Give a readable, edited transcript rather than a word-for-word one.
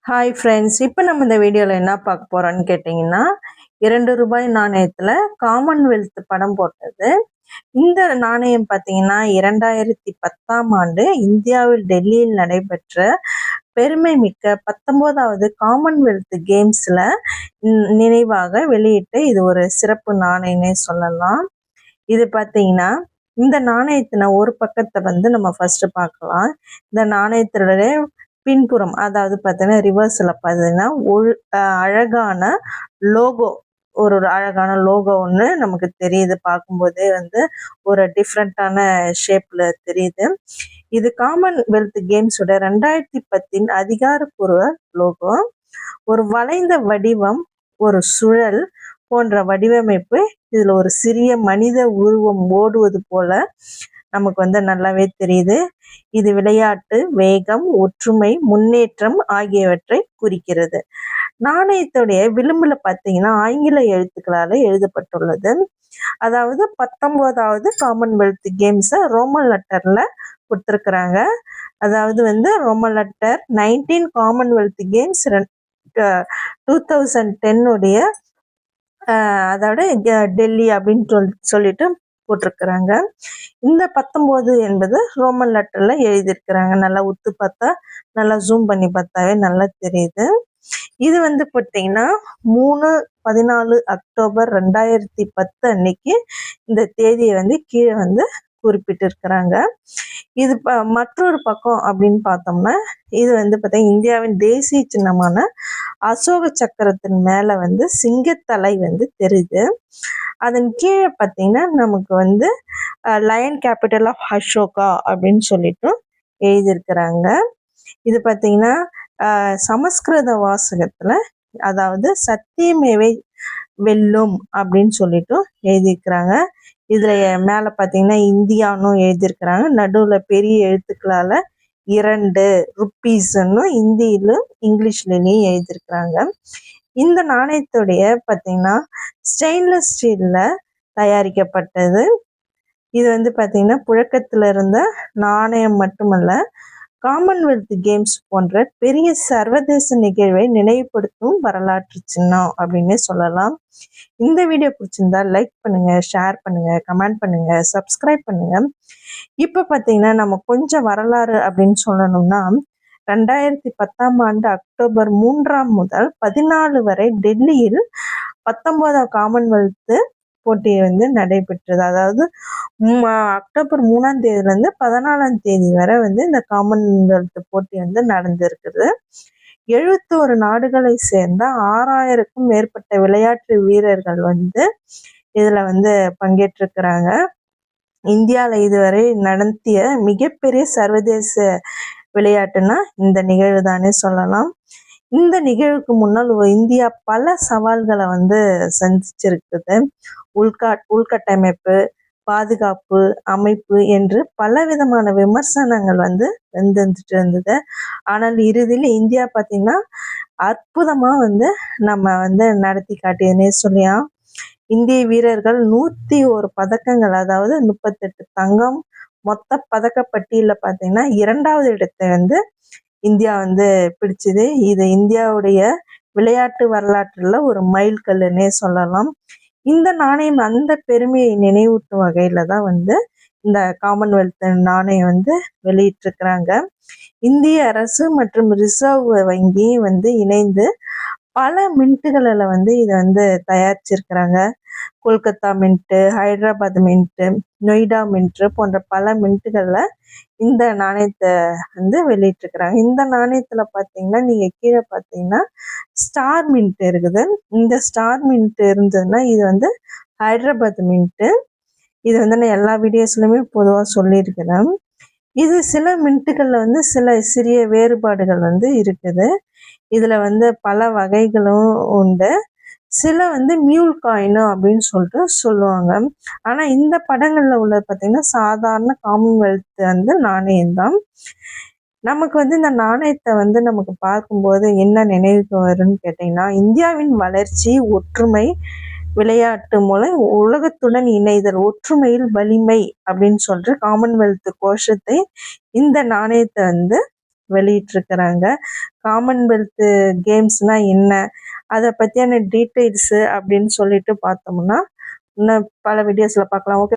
Hi friends, இப்போ நம்ம இந்த வீடியோவில் என்ன பார்க்க போகிறோன்னு கேட்டிங்கன்னா, ₹2 நாணயத்தில் காமன்வெல்த் படம் போட்டது. இந்த நாணயம் பார்த்தீங்கன்னா 2010ஆம் ஆண்டு இந்தியாவில் டெல்லியில் நடைபெற்ற பெருமை மிக்க 19வது காமன்வெல்த் கேம்ஸில் நினைவாக வெளியிட்ட இது ஒரு சிறப்பு நாணயம்னே சொல்லலாம். இது பார்த்தீங்கன்னா இந்த நாணயத்தின ஒரு பக்கத்தை வந்து நம்ம ஃபர்ஸ்ட் பார்க்கலாம். இந்த நாணயத்தினுடைய பின்புறம், அதாவது பார்த்தீங்கன்னா ரிவர்ஸில் பார்த்தீங்கன்னா அழகான லோகோ, ஒரு அழகான லோகோ ஒன்று நமக்கு தெரியுது. பார்க்கும்போதே வந்து ஒரு டிஃப்ரெண்ட்டான ஷேப்பில் தெரியுது. இது காமன்வெல்த் கேம்ஸோட 2010 அதிகாரப்பூர்வ லோகோ. ஒரு வளைந்த வடிவம், ஒரு சுழல் போன்ற வடிவமைப்பு. இதில் ஒரு சிறிய மனித உருவம் ஓடுவது போல நமக்கு வந்து நல்லாவே தெரியுது. இது விளையாட்டு, வேகம், ஒற்றுமை, முன்னேற்றம் ஆகியவற்றை குறிக்கிறது. நாணயத்துடைய விளிம்புல பார்த்தீங்கன்னா ஆங்கில எழுத்துக்களால எழுதப்பட்டுள்ளது. அதாவது 19வது காமன்வெல்த் கேம்ஸை ரோமன் லெட்டர்ல கொடுத்துருக்குறாங்க. அதாவது வந்து ரோமன் லெட்டர் 19 காமன்வெல்த் கேம்ஸ் 2010 அதோட டெல்லி அப்படின்னு சொல்லிட்டு போட்டிருக்கிறாங்க. இந்த 19 என்பது ரோமன் லெட்டர்ல எழுதியிருக்கிறாங்க. நல்லா உத்து பார்த்தா, நல்லா ஜூம் பண்ணி பார்த்தாவே நல்லா தெரியுது. இது வந்து பார்த்தீங்கன்னா 3-14 அக்டோபர் 2010 அன்னைக்கு இந்த தேதியை வந்து கீழே வந்து குறிப்பிட்டிருக்கிறாங்க. இது மற்றொரு பக்கம் அப்படின்னு பார்த்தோம்னா, இது வந்து பார்த்தீங்கன்னா இந்தியாவின் தேசிய சின்னமான அசோக சக்கரத்தின் மேல வந்து சிங்கத்தலை வந்து தெரியுது. அதன் கீழே பார்த்தீங்கன்னா நமக்கு வந்து லயன் கேபிட்டல் ஆஃப் அசோகா அப்படின்னு சொல்லிட்டு எழுதியிருக்கிறாங்க. இது பார்த்தீங்கன்னா சமஸ்கிருத வாசகத்துல, அதாவது சத்தியமேவை வெல்லும் அப்படின்னு சொல்லிட்டு எழுதியிருக்கிறாங்க. இதுல மேல பார்த்தீங்கன்னா இந்தியான்னு எழுதியிருக்கிறாங்க. நடுவுல பெரிய எழுத்துக்களால 2 ருப்பீஸ்ன்னு ஹிந்தியிலும் இங்கிலீஷ்லயும் எழுதியிருக்கிறாங்க. இந்த நாணயத்துடைய பார்த்தீங்கன்னா ஸ்டெயின்லெஸ் ஸ்டீல்ல தயாரிக்கப்பட்டது. இது வந்து பார்த்தீங்கன்னா புழக்கத்தில் இருந்த நாணயம் மட்டுமல்ல, காமன்வெல்த் கேம்ஸ் போன்ற பெரிய சர்வதேச நிகழ்வை நினைவுபடுத்தும் வரலாற்று சின்னம் அப்படின்னு சொல்லலாம். இந்த வீடியோ பிடிச்சிருந்தா லைக் பண்ணுங்க, ஷேர் பண்ணுங்க, கமெண்ட் பண்ணுங்க, சப்ஸ்கிரைப் பண்ணுங்க. இப்போ பார்த்தீங்கன்னா நம்ம கொஞ்சம் வரலாறு அப்படின்னு சொல்லணும்னா, 2010ஆம் ஆண்டு அக்டோபர் 3 முதல் 14 வரை டெல்லியில் 19வது காமன்வெல்த் போட்டி வந்து நடைபெற்றது. அதாவது அக்டோபர் 3ஆம் தேதியிலேருந்து 14ஆம் தேதி வரை வந்து இந்த காமன்வெல்த் போட்டி வந்து நடந்திருக்குது. 71 நாடுகளை சேர்ந்த 6000க்கும் மேற்பட்ட விளையாட்டு வீரர்கள் வந்து இதுல வந்து பங்கேற்றிருக்கிறாங்க. இந்தியாவில் இதுவரை நடத்திய மிகப்பெரிய சர்வதேச விளையாட்டுன்னா இந்த நிகழ்வு தானே சொல்லலாம். இந்த நிகழ்வுக்கு முன்னால் இந்தியா பல சவால்களை வந்து சந்திச்சிருக்குது. உள்கட்டமைப்பு, பாதுகாப்பு அமைப்பு என்று பலவிதமான விமர்சனங்கள் வந்து வந்துட்டு இருந்தது. ஆனால் இறுதியில் இந்தியா பார்த்தீங்கன்னா அற்புதமா வந்து நம்ம வந்து நடத்தி காட்டியதுன்னே சொல்லியாம். இந்திய வீரர்கள் 101 பதக்கங்கள், அதாவது 38 தங்கம், மொத்த பதக்க பட்டியல பார்த்தீங்கன்னா 2வது இடத்தை வந்து இந்தியா வந்து பிடிச்சது. இது இந்தியாவுடைய விளையாட்டு வரலாற்றுல ஒரு மைல்கல்லுன்னே சொல்லலாம். இந்த நாணயம் அந்த பெருமையை நினைவூட்டும் வகையில தான் வந்து இந்த காமன்வெல்த் நாணயம் வந்து வெளியிட்டிருக்கிறாங்க. இந்திய அரசு மற்றும் ரிசர்வ் வங்கி வந்து இணைந்து பல மின்ட்டுகளில் வந்து இதை வந்து தயாரிச்சிருக்கிறாங்க. Kolkata mint, Hyderabad mint, Noida mint போன்ற பல மின்ட்டுகளில் இந்த நாணயத்தை வந்து வெளியிட்டிருக்கிறாங்க. இந்த நாணயத்தில் பார்த்தீங்கன்னா நீங்கள் கீழே பார்த்தீங்கன்னா ஸ்டார் மின்ட் இருக்குது. இந்த ஸ்டார் மின்ட் இருந்ததுன்னா இது வந்து ஹைதராபாத் மின்ட்டு. இது வந்து நான் எல்லா வீடியோஸ்லையுமே பொதுவாக சொல்லியிருக்கிறேன். இது சில மின்ட்டுகளில் வந்து சில சிறிய வேறுபாடுகள் வந்து இருக்குது. இதில் வந்து பல வகைகளும் உண்டு. சில வந்து மியூல் காயின் அப்படின்னு சொல்லிட்டு சொல்லுவாங்க. ஆனால் இந்த படங்களில் உள்ள பார்த்தீங்கன்னா சாதாரண காமன்வெல்த் வந்து நாணயம்தான். நமக்கு வந்து இந்த நாணயத்தை வந்து நமக்கு பார்க்கும்போது என்ன நினைவுக்கு வரும்னு கேட்டிங்கன்னா, இந்தியாவின் வளர்ச்சி, ஒற்றுமை, விளையாட்டு மூலம் உலகத்துடன் இணைதல், ஒற்றுமையில் வலிமை அப்படின்னு சொல்லிட்டு காமன்வெல்த் கோஷத்தை இந்த நாணயத்தை வந்து வெளியிட்டிருக்கிறாங்க. காமன்வெல்த் கேம்ஸ்னா என்ன, அதை பற்றியான டீட்டெயில்ஸு அப்படின்னு சொல்லிட்டு பார்த்தோம்னா இன்னும் பல வீடியோஸில் பார்க்கலாம். ஓகே.